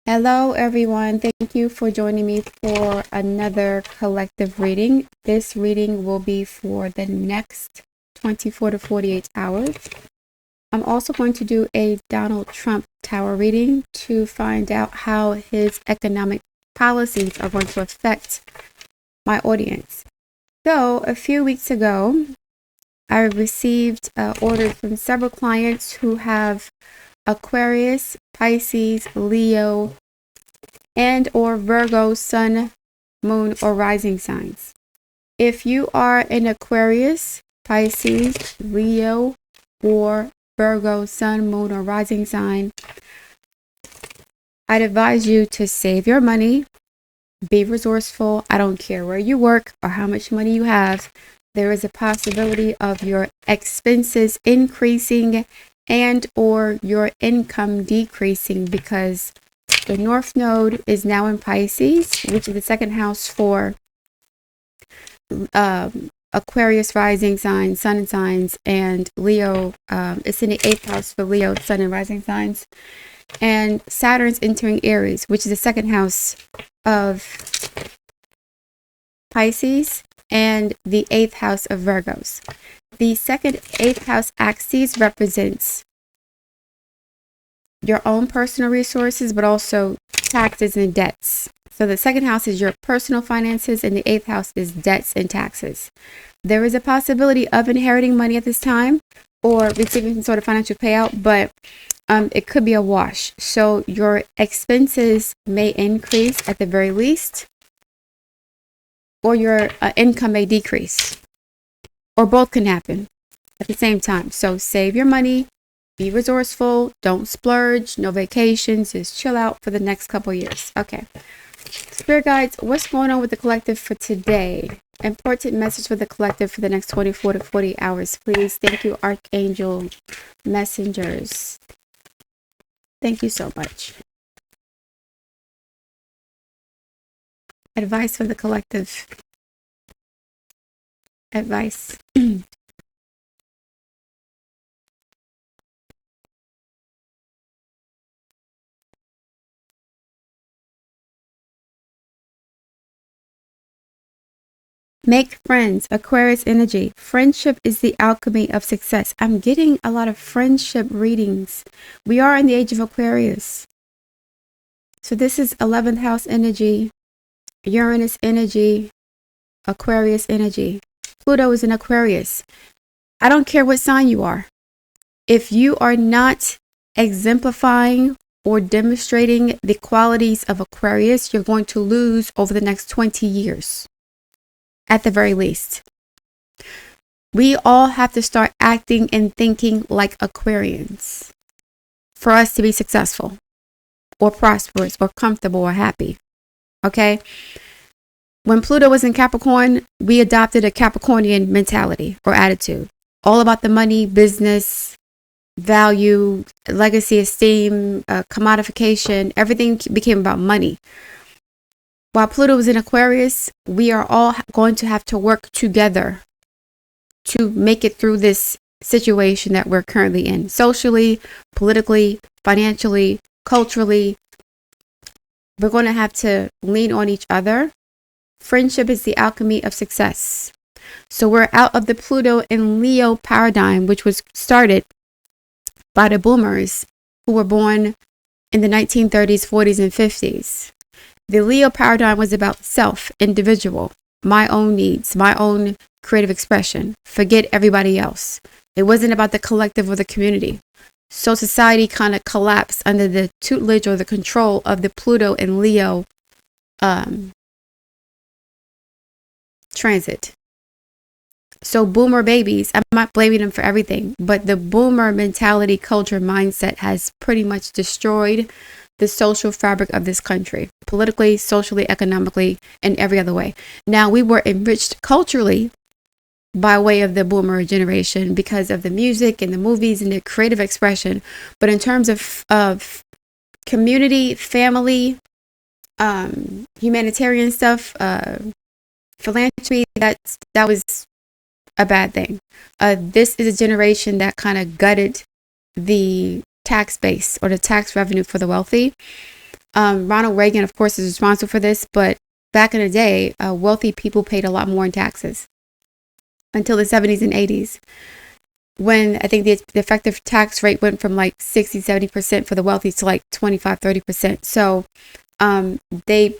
Hello, everyone. Thank you for joining me for another collective reading. This reading will be for the next 24 to 48 hours. I'm also going to do a Donald Trump Tower reading to find out how his economic policies are going to affect my audience. So, a few weeks ago, I received orders from several clients who have Aquarius, Pisces, Leo, and or Virgo sun, moon, or rising signs. If you are an Aquarius, Pisces, Leo, or Virgo sun, moon, or rising sign, I'd advise you to save your money, be resourceful. I don't care where you work or how much money you have. There is a possibility of your expenses increasing and or your income decreasing because the North Node is now in Pisces, which is the second house for Aquarius rising signs, sun signs, and Leo. It's in the 8th house for Leo, sun and rising signs. And Saturn's entering Aries, which is the second house of Pisces and the 8th house of Virgos. The second 8th house axis represents your own personal resources, but also taxes and debts. So the second house is your personal finances and the 8th house is debts and taxes. There is a possibility of inheriting money at this time or receiving some sort of financial payout, but it could be a wash. So your expenses may increase at the very least, or your income may decrease, or both can happen at the same time. So save your money, be resourceful, don't splurge, no vacations, just chill out for the next couple years. Okay. Spirit guides, what's going on with the collective for today? Important message for the collective for the next 24 to 40 hours, please. Thank you, Archangel Messengers. Thank you so much. Advice for the collective. Advice. Make friends, Aquarius energy. Friendship is the alchemy of success. I'm getting a lot of friendship readings. We are in the age of Aquarius. So this is 11th house energy, Uranus energy, Aquarius energy. Pluto is in Aquarius. I don't care what sign you are. If you are not exemplifying or demonstrating the qualities of Aquarius, you're going to lose over the next 20 years. At the very least. We all have to start acting and thinking like Aquarians for us to be successful or prosperous or comfortable or happy. Okay? When Pluto was in Capricorn, we adopted a Capricornian mentality or attitude. All about the money, business, value, legacy, esteem, commodification. Everything became about money. While Pluto was in Aquarius, we are all going to have to work together to make it through this situation that we're currently in. Socially, politically, financially, culturally. We're going to have to lean on each other. Friendship is the alchemy of success. So we're out of the Pluto and Leo paradigm, which was started by the boomers who were born in the 1930s, 40s, and 50s. The Leo paradigm was about self, individual, my own needs, my own creative expression. Forget everybody else. It wasn't about the collective or the community. So society kind of collapsed under the tutelage or the control of the Pluto and Leo transit. So boomer babies, I'm not blaming them for everything, but the boomer mentality, culture, mindset has pretty much destroyed the social fabric of this country, politically, socially, economically, and every other way. Now, we were enriched culturally by way of the boomer generation because of the music and the movies and the creative expression. But in terms of community, family, humanitarian stuff, philanthropy, that was a bad thing. This is a generation that kind of gutted the tax base or the tax revenue for the wealthy. Ronald Reagan, of course, is responsible for this, but back in the day, wealthy people paid a lot more in taxes until the 70s and 80s, when I think the effective tax rate went from like 60-70% for the wealthy to like 25-30%. So they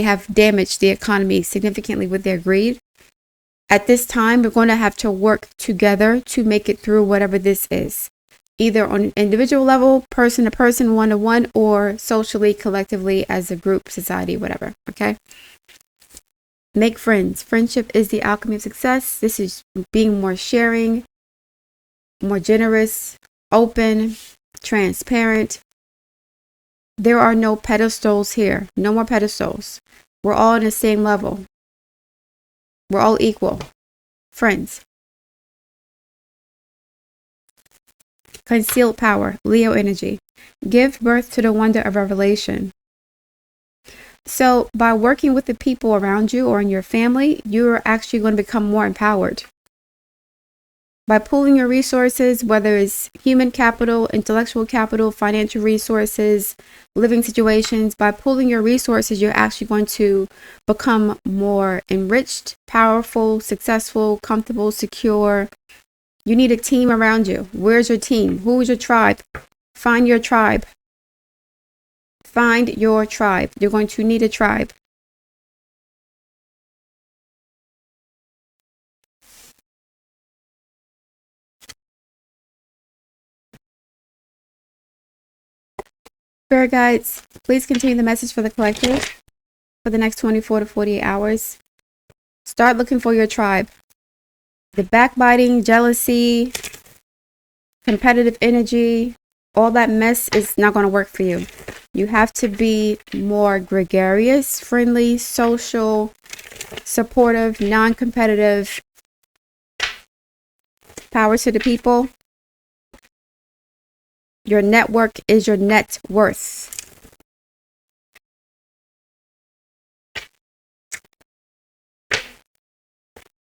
have damaged the economy significantly with their greed. At this time, we're going to have to work together to make it through whatever this is, either on an individual level, person to person, one to one, or socially, collectively, as a group, society, whatever. Okay. Make friends. Friendship is the alchemy of success. This is being more sharing, more generous, open, transparent. There are no pedestals here. No more pedestals. We're all on the same level. We're all equal. Friends. Concealed power. Leo energy. Give birth to the wonder of revelation. So by working with the people around you or in your family, you're actually going to become more empowered. By pooling your resources, whether it's human capital, intellectual capital, financial resources, living situations, by pooling your resources, you're actually going to become more enriched, powerful, successful, comfortable, secure. You need a team around you. Where's your team? Who's your tribe? Find your tribe. Find your tribe. You're going to need a tribe. Spirit guides, please continue the message for the collective for the next 24 to 48 hours. Start looking for your tribe. The backbiting, jealousy, competitive energy, all that mess is not going to work for you. You have to be more gregarious, friendly, social, supportive, non-competitive. Power to the people. Your network is your net worth.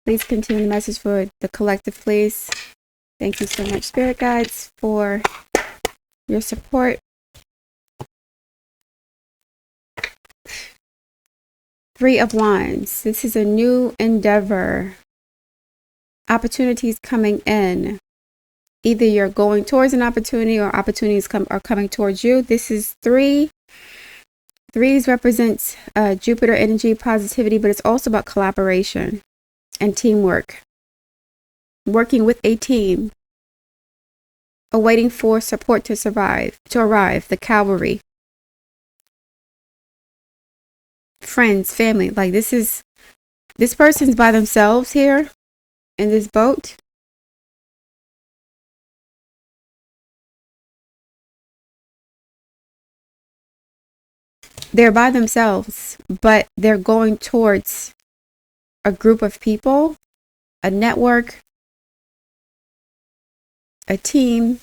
Please continue the message for the collective, please. Thank you so much, Spirit Guides, for your support. Three of Wands. This is a new endeavor. Opportunities coming in. Either you're going towards an opportunity or opportunities are coming towards you. This is three. Threes represents Jupiter energy, positivity, but it's also about collaboration and teamwork. Working with a team. Awaiting for support to arrive. The cavalry. Friends, family. Like this person's by themselves here in this boat. They're by themselves, but they're going towards a group of people, a network, a team,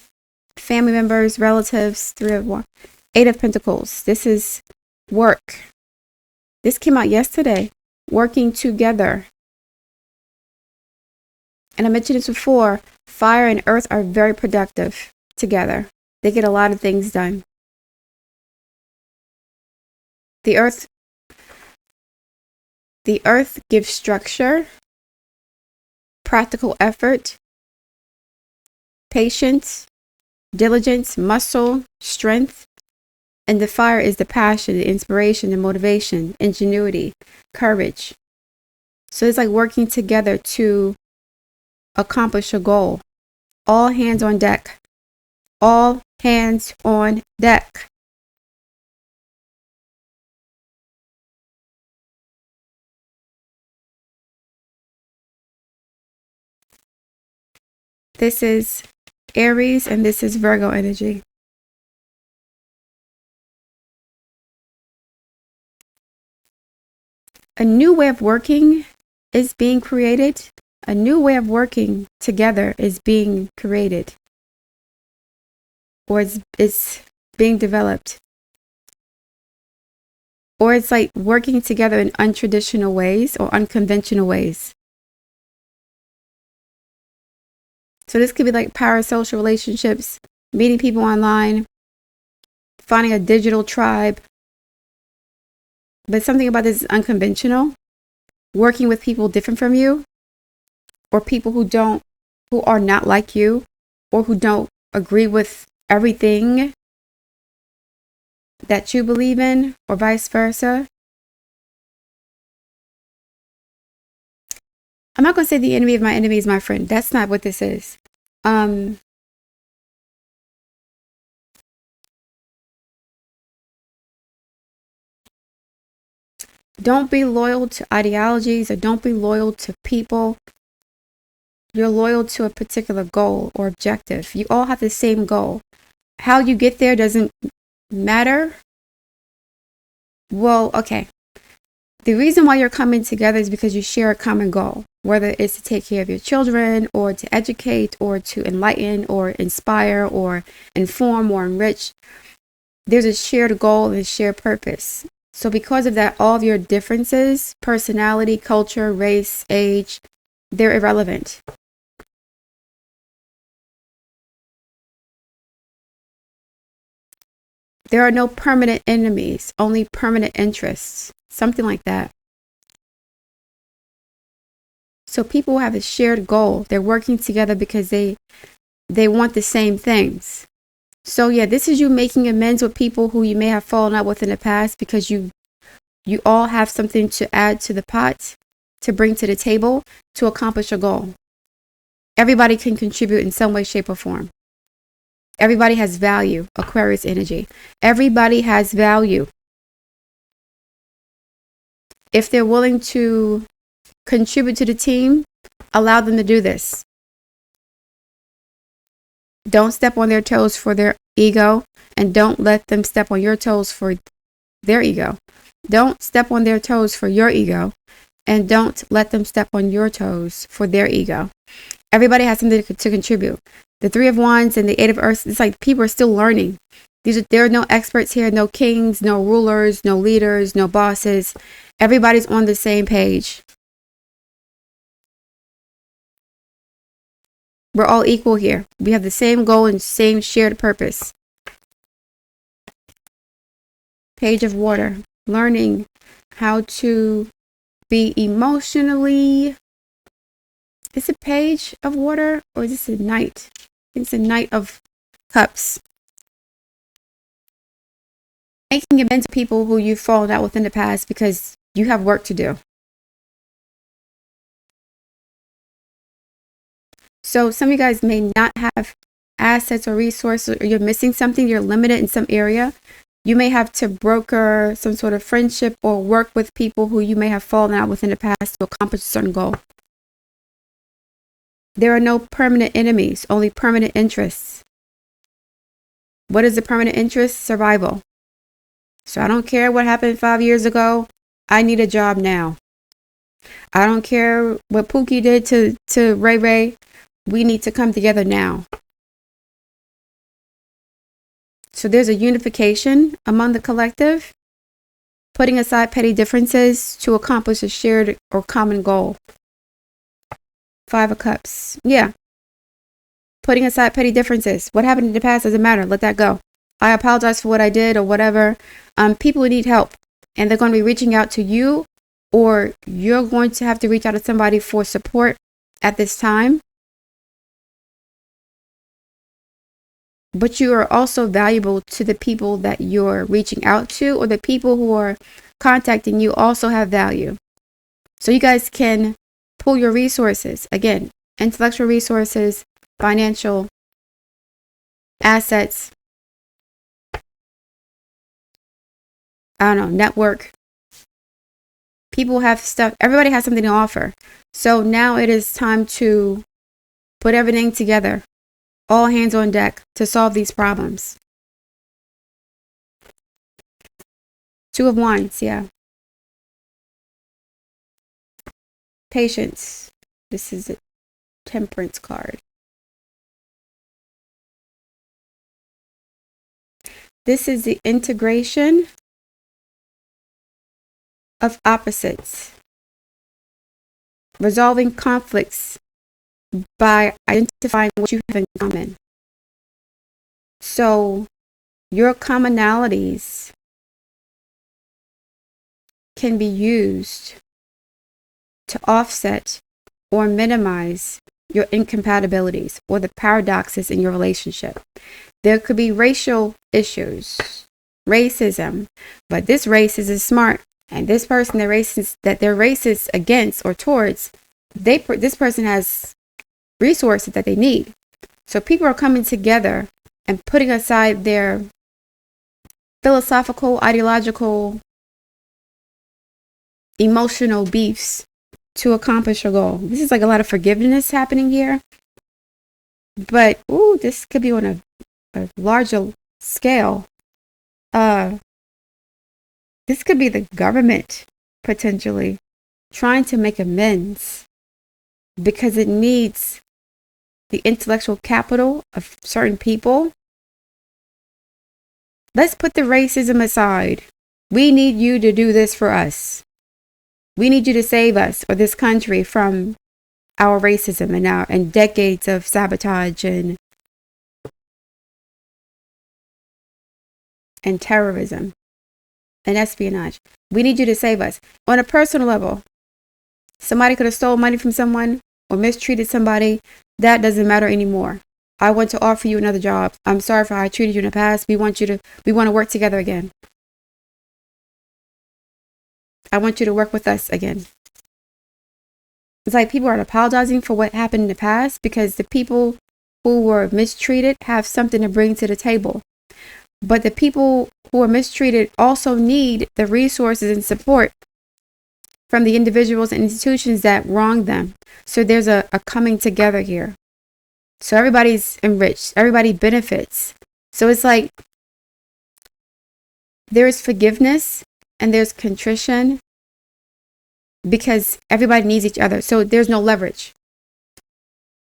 family members, relatives. Eight of Pentacles. This is work. This came out yesterday. Working together. And I mentioned this before. Fire and earth are very productive together. They get a lot of things done. The earth gives structure, practical effort, patience, diligence, muscle, strength. And the fire is the passion, the inspiration, the motivation, ingenuity, courage. So it's like working together to accomplish a goal. All hands on deck. All hands on deck. This is Aries and this is Virgo energy. A new way of working is being created. A new way of working together is being created. Or it's being developed. Or it's like working together in untraditional ways or unconventional ways. So this could be like parasocial relationships, meeting people online, finding a digital tribe. But something about this is unconventional. Working with people different from you, or people who are not like you, or who don't agree with everything that you believe in, or vice versa. I'm not going to say the enemy of my enemy is my friend. That's not what this is. Don't be loyal to ideologies, or don't be loyal to people. You're loyal to a particular goal or objective. You all have the same goal. How you get there doesn't matter. Well, okay. The reason why you're coming together is because you share a common goal, whether it's to take care of your children, or to educate, or to enlighten, or inspire, or inform, or enrich. There's a shared goal and a shared purpose. So because of that, all of your differences, personality, culture, race, age, they're irrelevant. There are no permanent enemies, only permanent interests. Something like that. So people have a shared goal. They're working together because they want the same things. So yeah, this is you making amends with people who you may have fallen out with in the past, because you all have something to add to the pot, to bring to the table, to accomplish a goal. Everybody can contribute in some way, shape, or form. Everybody has value, Aquarius energy. Everybody has value. If they're willing to contribute to the team, allow them to do this. Don't step on their toes for their ego, and don't let them step on your toes for their ego. Don't step on their toes for your ego, and don't let them step on your toes for their ego. Everybody has something to contribute. The Three of Wands and the Eight of Earths, it's like people are still learning. There are no experts here, no kings, no rulers, no leaders, no bosses. Everybody's on the same page. We're all equal here. We have the same goal and same shared purpose. Page of Water. Learning how to be emotionally... Is it Page of Water, or is this a Knight? I think it's a Knight of Cups. Making amends to people who you've fallen out with in the past, because you have work to do. So some of you guys may not have assets or resources, or you're missing something, you're limited in some area. You may have to broker some sort of friendship or work with people who you may have fallen out with in the past to accomplish a certain goal. There are no permanent enemies, only permanent interests. What is the permanent interest? Survival. So I don't care what happened 5 years ago. I need a job now. I don't care what Pookie did to Ray Ray. We need to come together now. So there's a unification among the collective, putting aside petty differences to accomplish a shared or common goal. Five of Cups. Yeah. Putting aside petty differences. What happened in the past doesn't matter. Let that go. I apologize for what I did or whatever. People who need help, and they're going to be reaching out to you, or you're going to have to reach out to somebody for support at this time. But you are also valuable to the people that you're reaching out to, or the people who are contacting you also have value. So you guys can pull your resources. Again, intellectual resources, financial assets, I don't know, network. People have stuff. Everybody has something to offer. So now it is time to put everything together. All hands on deck to solve these problems. Two of Wands, yeah. Patience. This is a Temperance card. This is the integration of opposites. Resolving conflicts by identifying what you have in common. So your commonalities can be used to offset or minimize your incompatibilities or the paradoxes in your relationship. There could be racial issues, racism, but this racist is smart, and this person they're racist against or towards, this person has resources that they need. So people are coming together and putting aside their philosophical, ideological, emotional beefs to accomplish a goal. This is like a lot of forgiveness happening here. But, this could be on a larger scale. This could be the government potentially trying to make amends because it needs the intellectual capital of certain people. Let's put the racism aside. We need you to do this for us. We need you to save us or this country from our racism and decades of sabotage and terrorism and espionage. We need you to save us. On a personal level, somebody could have stolen money from someone or mistreated somebody. That doesn't matter anymore. I want to offer you another job. I'm sorry for how I treated you in the past. We want to work together again. I want you to work with us again. It's like people are apologizing for what happened in the past because the people who were mistreated have something to bring to the table. But the people who are mistreated also need the resources and support from the individuals and institutions that wronged them. So there's a coming together here. So everybody's enriched. Everybody benefits. So it's like there's forgiveness and there's contrition because everybody needs each other. So there's no leverage.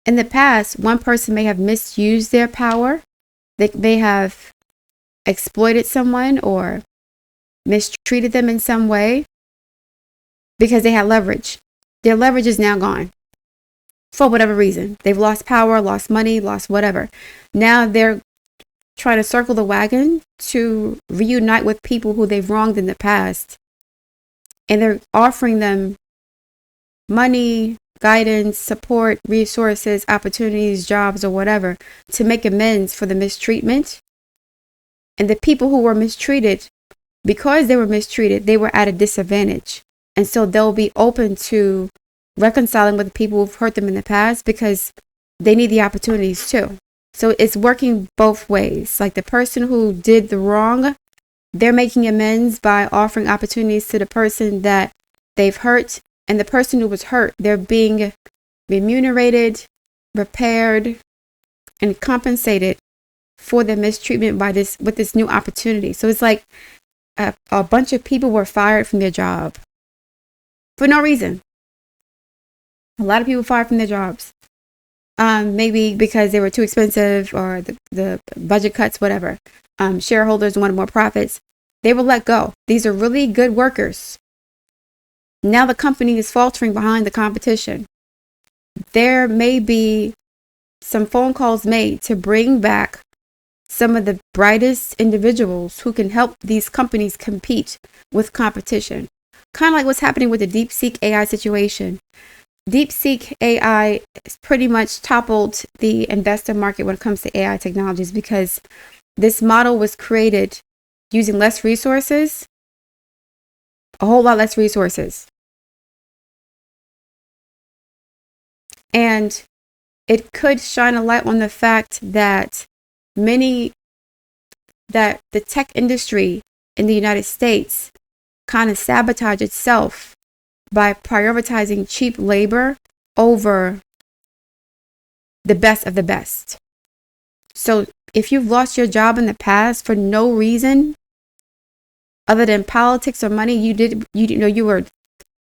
In the past, one person may have misused their power. They may have exploited someone or mistreated them in some way because they had leverage. Their leverage is now gone for whatever reason. They've lost power, lost money, lost whatever. Now they're trying to circle the wagon to reunite with people who they've wronged in the past. And they're offering them money, guidance, support, resources, opportunities, jobs, or whatever to make amends for the mistreatment. And the people who were mistreated, because they were mistreated, they were at a disadvantage. And so they'll be open to reconciling with the people who've hurt them in the past because they need the opportunities too. So it's working both ways. Like the person who did the wrong, they're making amends by offering opportunities to the person that they've hurt. And the person who was hurt, they're being remunerated, repaired, and compensated for the mistreatment with this new opportunity. So it's like a bunch of people were fired from their job for no reason. A lot of people fired from their jobs. Maybe because they were too expensive or the budget cuts, whatever. Shareholders wanted more profits. They were let go. These are really good workers. Now the company is faltering behind the competition. There may be some phone calls made to bring back some of the brightest individuals who can help these companies compete with competition. Kind of like what's happening with the DeepSeek AI situation. DeepSeek AI has pretty much toppled the investor market when it comes to AI technologies because this model was created using less resources, a whole lot less resources. And it could shine a light on the fact that the tech industry in the United States kind of sabotage itself by prioritizing cheap labor over the best of the best. So if you've lost your job in the past for no reason other than politics or money, you were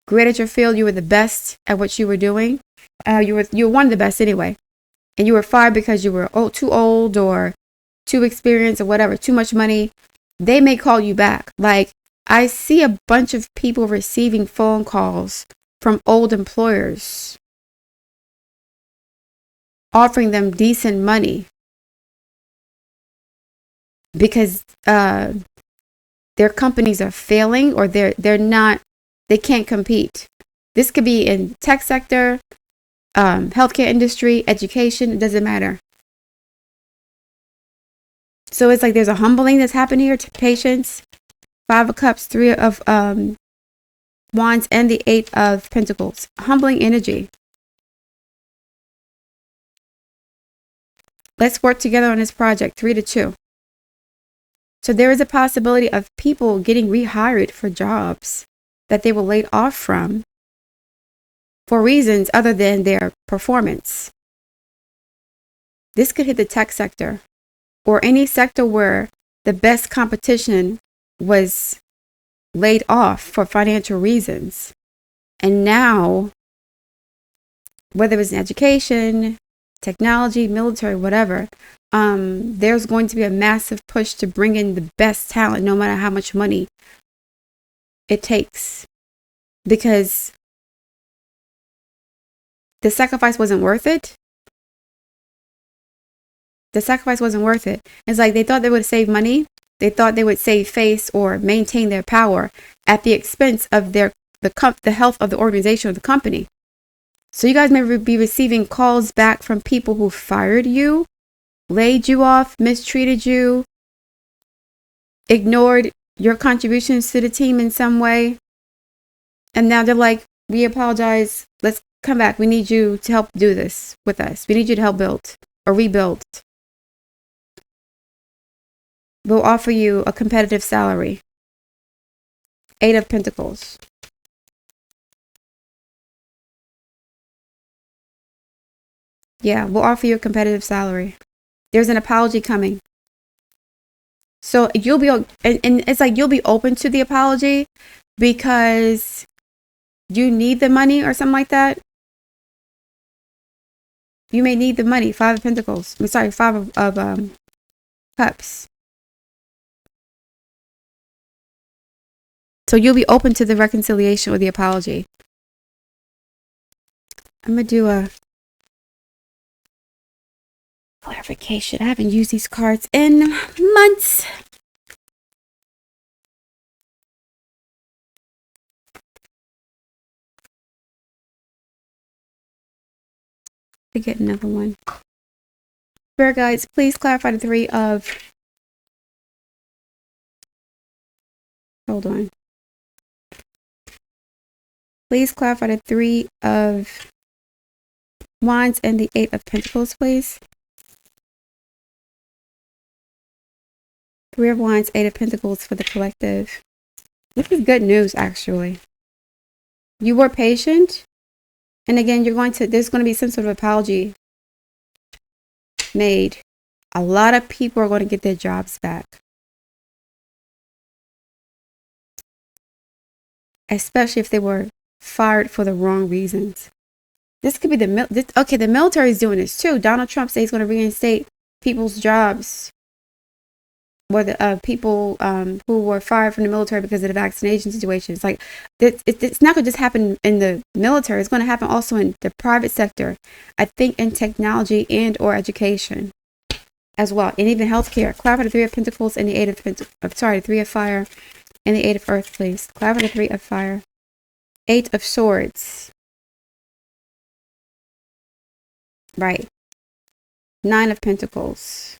great at your field, you were the best at what you were doing. You were one of the best anyway. And you were fired because you were too old or too experienced or whatever, too much money. They may call you back. Like I see a bunch of people receiving phone calls from old employers offering them decent money because their companies are failing, or they can't compete. This could be in tech sector, healthcare industry, education, it doesn't matter. So it's like there's a humbling that's happening here to patience. 5 of Cups, 3 of Wands, and the 8 of Pentacles. Humbling energy. Let's work together on this project. 3 to 2. So there is a possibility of people getting rehired for jobs that they were laid off from for reasons other than their performance. This could hit the tech sector or any sector where the best competition was laid off for financial reasons. And now, whether it's in education, technology, military, whatever, there's going to be a massive push to bring in the best talent, no matter how much money it takes, because the sacrifice wasn't worth it. The sacrifice wasn't worth it. It's like they thought they would save money. They thought they would save face or maintain their power at the expense of the health of the organization or the company. So you guys may be receiving calls back from people who fired you, laid you off, mistreated you, ignored your contributions to the team in some way. And now they're like, we apologize. Let's come back. We need you to help do this with us. We need you to help build or rebuild. We'll offer you a competitive salary. 8 of Pentacles. Yeah, we'll offer you a competitive salary. There's an apology coming. So you'll be, and it's like you'll be open to the apology because you need the money or something like that. You may need the money. 5 of Pentacles. I'm sorry, 5 of Cups. So you'll be open to the reconciliation or the apology. I'm going to do a clarification. I haven't used these cards in months. To get another one. Spirit guides, please clarify the 3 of... Hold on. Please clarify the 3 of Wands and the 8 of Pentacles, please. 3 of Wands, 8 of Pentacles for the collective. This is good news, actually. You were patient. And again, there's going to be some sort of apology made. A lot of people are going to get their jobs back. Especially if they were fired for the wrong reasons. This could be the military is doing this too. Donald Trump says he's going to reinstate people's jobs. Whether people who were fired from the military because of the vaccination situation. It's like, it's not going to just happen in the military. It's going to happen also in the private sector. I think in technology and or education as well. And even healthcare. Clarify the 3 of Pentacles and the 8 of 3 of Fire and the 8 of Earth, please. Clarify the 3 of Fire. 8 of Swords. Right. 9 of Pentacles.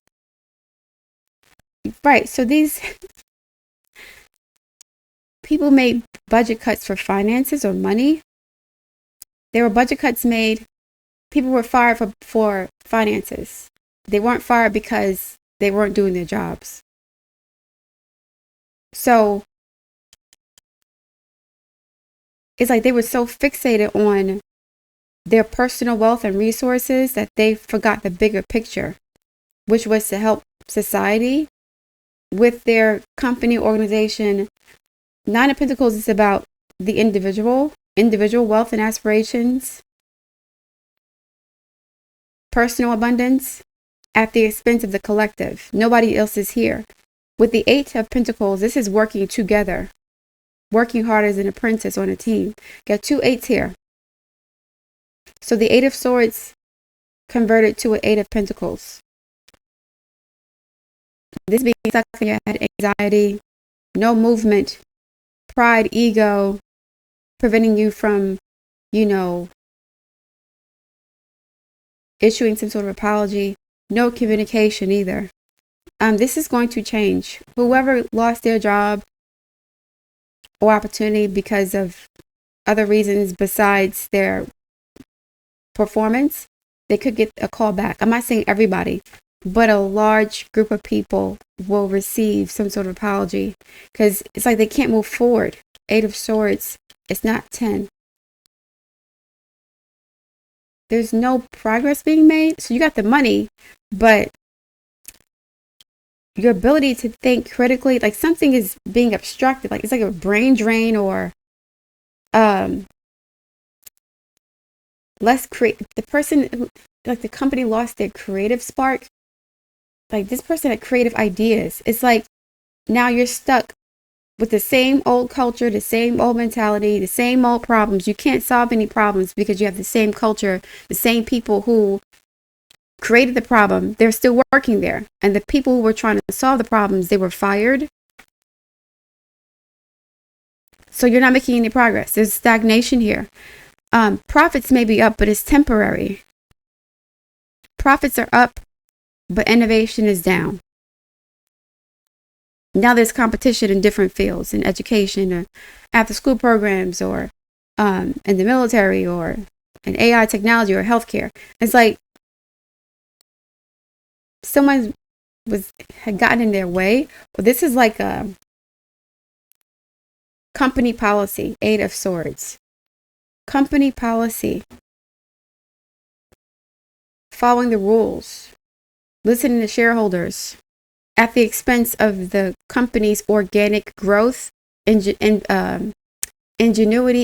Right, so these people made budget cuts for finances or money. There were budget cuts made. People were fired for finances. They weren't fired because they weren't doing their jobs. So it's like they were so fixated on their personal wealth and resources that they forgot the bigger picture, which was to help society with their company, organization. 9 of Pentacles is about the individual wealth and aspirations, personal abundance at the expense of the collective. Nobody else is here. With the 8 of Pentacles, this is working together, working hard as an apprentice on a team. Got 2 8s here. So the 8 of Swords converted to an 8 of Pentacles. This being stuck in your head, anxiety, no movement, pride, ego, preventing you from, issuing some sort of apology, no communication either. This is going to change. Whoever lost their job or opportunity because of other reasons besides their performance, they could get a call back. I'm not saying everybody, but a large group of people will receive some sort of apology because it's like they can't move forward. 8 of Swords, it's not 10. There's no progress being made. So you got the money, but your ability to think critically, like something is being obstructed. Like it's like a brain drain or less creative. The person who, like the company lost their creative spark. Like this person had creative ideas. It's like now you're stuck with the same old culture, the same old mentality, the same old problems. You can't solve any problems because you have the same culture, the same people who created the problem. They're still working there. And the people who were trying to solve the problems, they were fired. So you're not making any progress. There's stagnation here. Profits may be up, but it's temporary. Profits are up, but innovation is down. Now there's competition in different fields, in education or after school programs or in the military or in AI technology or healthcare. It's like someone had gotten in their way. Well, this is like a company policy, 8 of Swords. Company policy. Following the rules. Listening to shareholders. At the expense of the company's organic growth, ingenuity,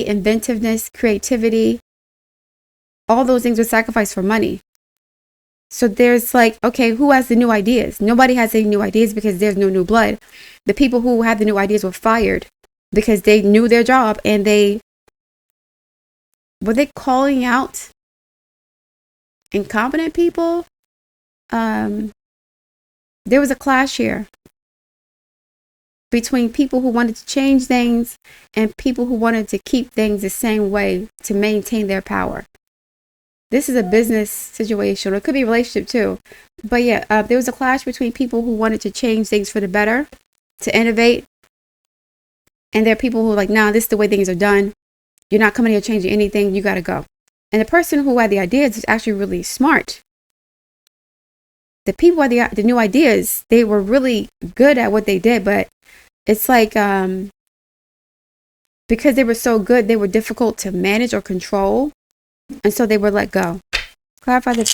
inventiveness, creativity, all those things were sacrificed for money. So there's like, okay, who has the new ideas? Nobody has any new ideas because there's no new blood. The people who had the new ideas were fired because they knew their job and were they calling out incompetent people? There was a clash here between people who wanted to change things and people who wanted to keep things the same way to maintain their power. This is a business situation. It could be a relationship too. But yeah, there was a clash between people who wanted to change things for the better, to innovate. And there are people who are like, nah, this is the way things are done. You're not coming here changing anything. You got to go. And the person who had the ideas is actually really smart. The people who had the new ideas, they were really good at what they did. But it's like, because they were so good, they were difficult to manage or control. And so they were let go. Clarify the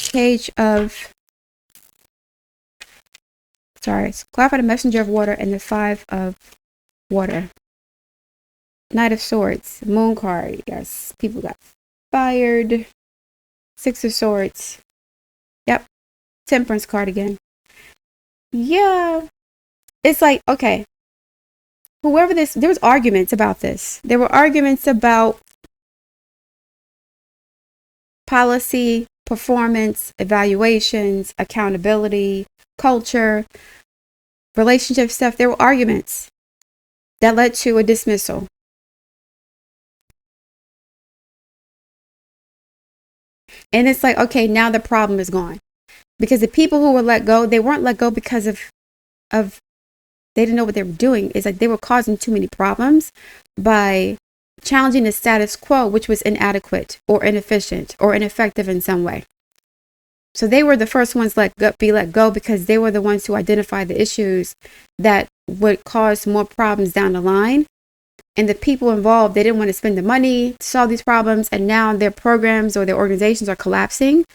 clarify the messenger of water and the 5 of water. Knight of Swords, Moon card. Yes, people got fired. 6 of Swords. Yep. Temperance card again. Yeah. It's like, okay. There was arguments about this. There were arguments about policy, performance, evaluations, accountability, culture, relationship stuff. There were arguments that led to a dismissal. And it's like, okay, now the problem is gone. Because the people who were let go, they weren't let go because of they didn't know what they were doing. It's like they were causing too many problems by challenging the status quo, which was inadequate or inefficient or ineffective in some way. So they were the first ones be let go because they were the ones who identified the issues that would cause more problems down the line. And the people involved, they didn't want to spend the money to solve these problems. And now their programs or their organizations are collapsing.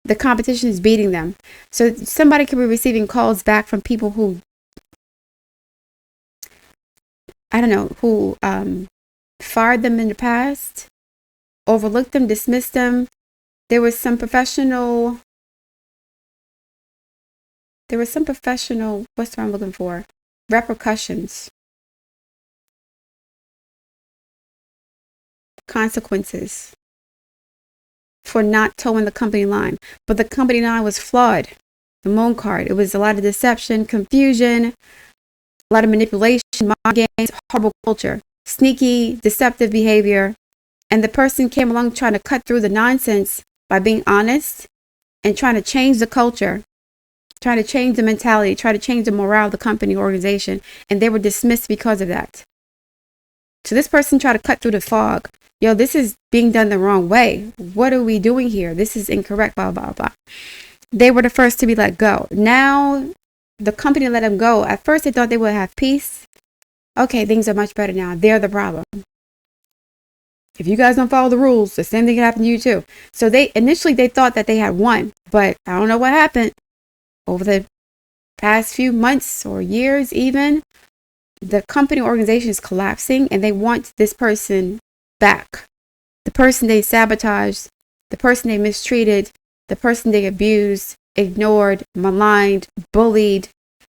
The competition is beating them. So somebody could be receiving calls back from people who, I don't know, who fired them in the past, overlooked them, dismissed them. There was some professional, what's the word I'm looking for? Repercussions. Consequences for not towing the company line. But the company line was flawed. The moon card. It was a lot of deception, confusion, a lot of manipulation, mind games, horrible culture, sneaky, deceptive behavior. And the person came along trying to cut through the nonsense by being honest and trying to change the culture, trying to change the mentality, try to change the morale of the company or organization. And they were dismissed because of that. So this person tried to cut through the fog. Yo, this is being done the wrong way. What are we doing here? This is incorrect, blah, blah, blah. They were the first to be let go. Now, the company let them go. At first, they thought they would have peace. Okay, things are much better now. They're the problem. If you guys don't follow the rules, the same thing can happen to you too. So initially they thought that they had won, but I don't know what happened over the past few months or years even. The company organization is collapsing and they want this person back. The person they sabotaged, the person they mistreated, the person they abused, ignored, maligned, bullied.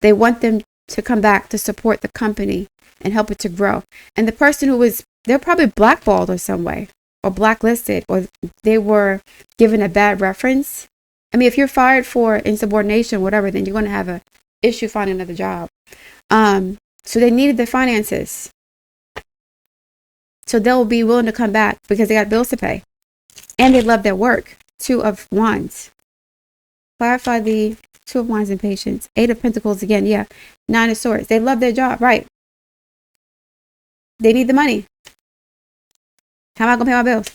They want them to come back to support the company and help it to grow. And the person they're probably blackballed or some way, or blacklisted, or they were given a bad reference. I mean, if you're fired for insubordination, whatever, then you're going to have an issue finding another job. So they needed their finances. So they'll be willing to come back because they got bills to pay. And they love their work. 2 of Wands. Clarify the 2 of Wands and Patience. 8 of Pentacles again. Yeah. 9 of Swords. They love their job. Right. They need the money. How am I going to pay my bills?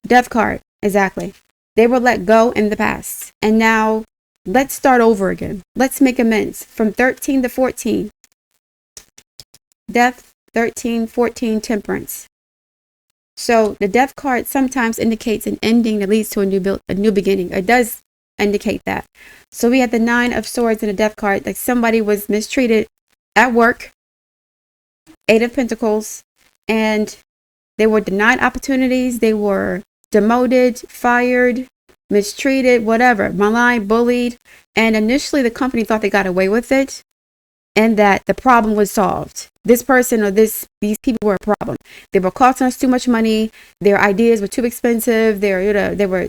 Death card. Exactly. They were let go in the past. And now let's start over again. Let's make amends. From 13 to 14. Death, 13, 14, Temperance. So the Death card sometimes indicates an ending that leads to a new beginning. It does indicate that. So we had the 9 of Swords and the Death card. Like somebody was mistreated at work. 8 of Pentacles. And they were denied opportunities. They were demoted, fired, mistreated, whatever, maligned, bullied. And initially the company thought they got away with it and that the problem was solved. This person or these people were a problem. They were costing us too much money. Their ideas were too expensive. They were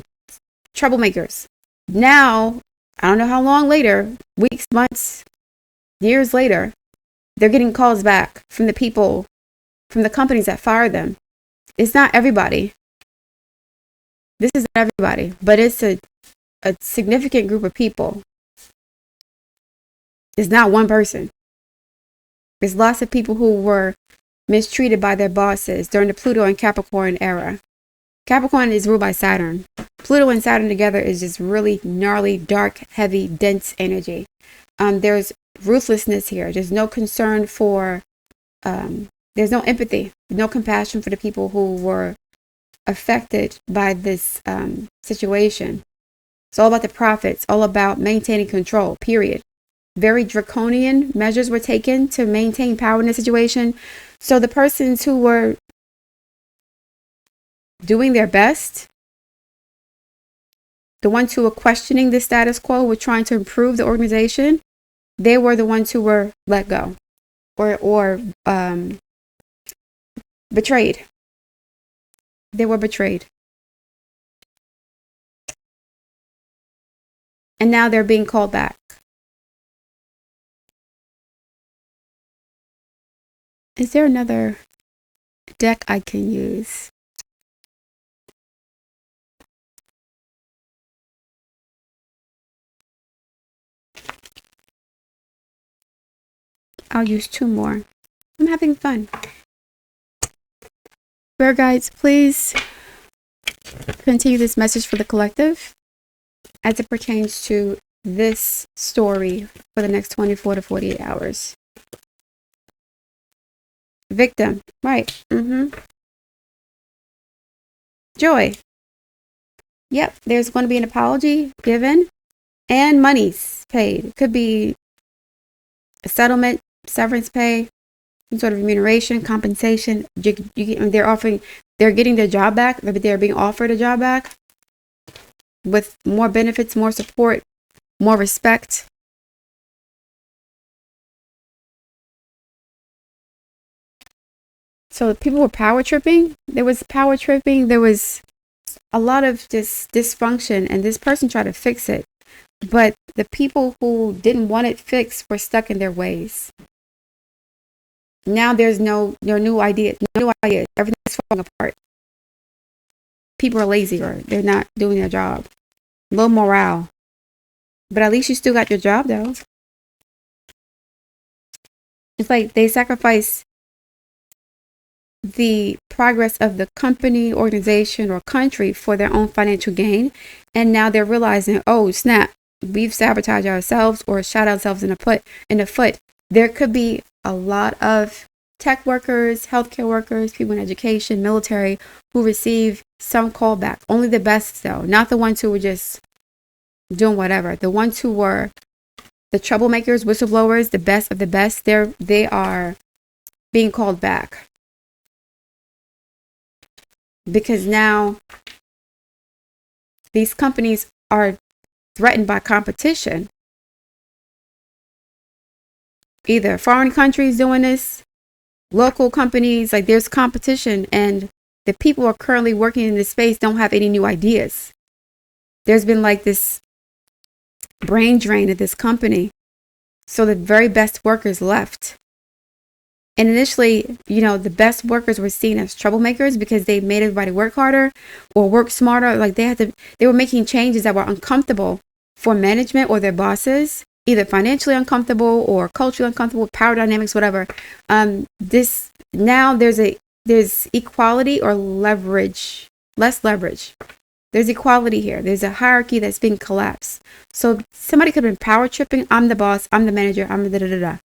troublemakers. Now, I don't know how long later, weeks, months, years later, they're getting calls back from the people, from the companies that fired them. It's not everybody. This isn't everybody, but it's a significant group of people. It's not one person. There's lots of people who were mistreated by their bosses during the Pluto and Capricorn era. Capricorn is ruled by Saturn. Pluto and Saturn together is just really gnarly, dark, heavy, dense energy. There's ruthlessness here. There's no concern for, there's no empathy, no compassion for the people who were affected by this situation. It's all about the profits, all about maintaining control, period. Very draconian measures were taken to maintain power in the situation. So the persons who were doing their best, the ones who were questioning the status quo, were trying to improve the organization, they were the ones who were let go or betrayed. They were betrayed. And now they're being called back. Is there another deck I can use? I'll use 2 more. I'm having fun. Spirit guides, please continue this message for the collective as it pertains to this story for the next 24 to 48 hours. Victim, right. Joy. Yep, there's going to be an apology given and monies paid. Could be a settlement, severance pay, some sort of remuneration, compensation. They're getting their job back, but they're being offered a job back with more benefits, more support, more respect. So people were power tripping. There was power tripping. There was a lot of just dysfunction, and this person tried to fix it. But the people who didn't want it fixed were stuck in their ways. Now there's no new ideas. No new ideas. Everything's falling apart. People are lazy or they're not doing their job. Low morale. But at least you still got your job though. It's like they sacrifice the progress of the company, organization, or country for their own financial gain. And now they're realizing, oh snap, we've sabotaged ourselves or shot ourselves in the foot. There could be a lot of tech workers, healthcare workers, people in education, military who receive some callback. Only the best though, not the ones who were just doing whatever. The ones who were the troublemakers, whistleblowers, the best of the best, they are being called back. Because now these companies are threatened by competition. Either foreign countries doing this, local companies, like there's competition, and the people who are currently working in this space don't have any new ideas. There's been like this brain drain at this company. So the very best workers left. And initially, the best workers were seen as troublemakers because they made everybody work harder or work smarter. Like they were making changes that were uncomfortable for management or their bosses, either financially uncomfortable or culturally uncomfortable, power dynamics, whatever. Now there's equality or leverage, less leverage. There's equality here. There's a hierarchy that's being collapsed. So somebody could have been power tripping. I'm the boss. I'm the manager. I'm the da-da-da-da.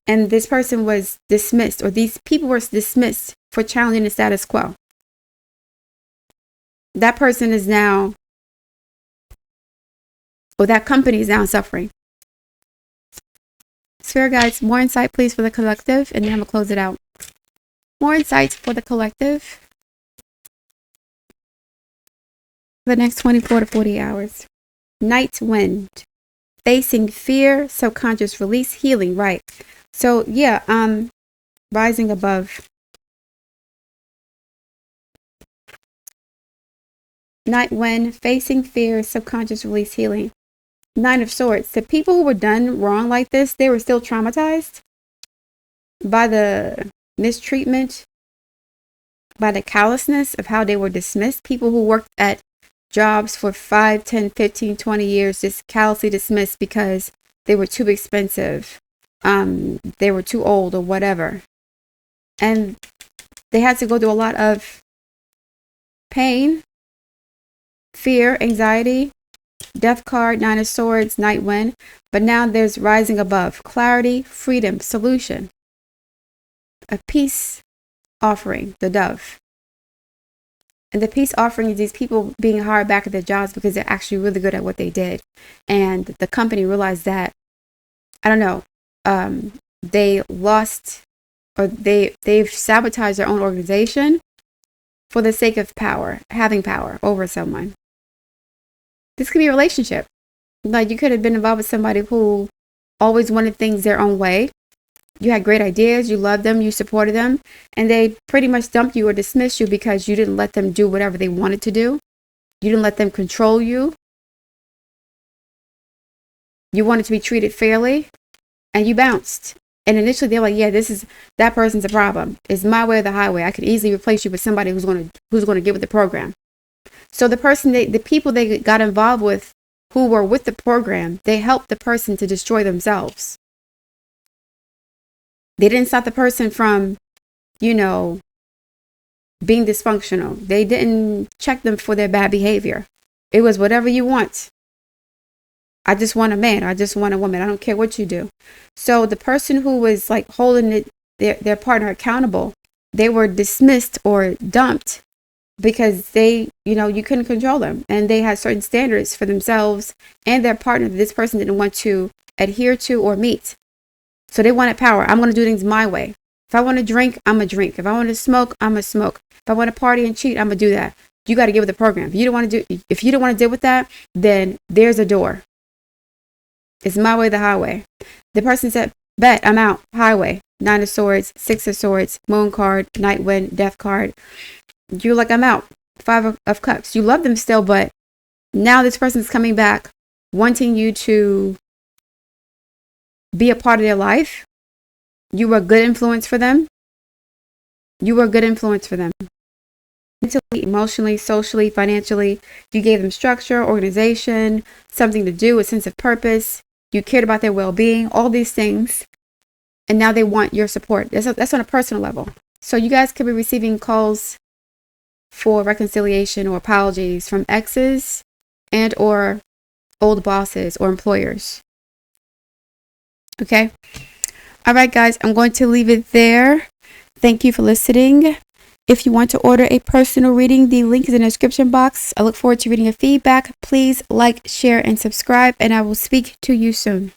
And this person was dismissed, or these people were dismissed for challenging the status quo. That person is now, or that company is now suffering. Spirit guides, more insight, please, for the collective, and then I'm going to close it out. More insights for the collective. The next 24 to 40 hours. Night wind. Facing fear, subconscious release, healing, right. So yeah, rising above. Night wind, facing fear, subconscious release, healing. Nine of Swords. The people who were done wrong like this, they were still traumatized by the mistreatment, by the callousness of how they were dismissed. People who worked at jobs for 5, 10, 15, 20 years, just callously dismissed because they were too expensive. They were too old or whatever. And they had to go through a lot of pain, fear, anxiety, death card, Nine of Swords, night wind. But now there's rising above, clarity, freedom, solution, a peace offering, the dove. And the peace offering is these people being hired back at their jobs because they're actually really good at what they did. And the company realized that, I don't know, they lost, or they've sabotaged their own organization for the sake of power, having power over someone. This could be a relationship. Like you could have been involved with somebody who always wanted things their own way. You had great ideas, you loved them, you supported them, and they pretty much dumped you or dismissed you because you didn't let them do whatever they wanted to do. You didn't let them control you. You wanted to be treated fairly, and you bounced. And initially they're like, yeah, that person's a problem. It's my way or the highway. I could easily replace you with somebody who's going to get with the program. So the people they got involved with who were with the program, they helped the person to destroy themselves. They didn't stop the person from, being dysfunctional. They didn't check them for their bad behavior. It was whatever you want. I just want a man. I just want a woman. I don't care what you do. So the person who was like holding their partner accountable, they were dismissed or dumped because you couldn't control them. And they had certain standards for themselves and their partner that this person didn't want to adhere to or meet. So they wanted power. I'm going to do things my way. If I want to drink, I'm going to drink. If I want to smoke, I'm going to smoke. If I want to party and cheat, I'm going to do that. You got to get with the program. If you don't want to deal with that, then there's a door. It's my way, the highway. The person said, bet, I'm out. Highway. Nine of Swords, Six of Swords, Moon card, Night Wind, Death card. You're like, I'm out. Five of Cups. You love them still, but Now this person is coming back, wanting you to be a part of their life. You were a good influence for them. You were a good influence for them. Mentally, emotionally, socially, financially. You gave them structure, organization, something to do, a sense of purpose. You cared about their well-being, all these things. And now they want your support. That's on a personal level. So you guys could be receiving calls for reconciliation or apologies from exes and or old bosses or employers. Okay. All right, guys, I'm going to leave it there. Thank you for listening. If you want to order a personal reading, the link is in the description box. I look forward to reading your feedback. Please like, share, and subscribe, and I will speak to you soon.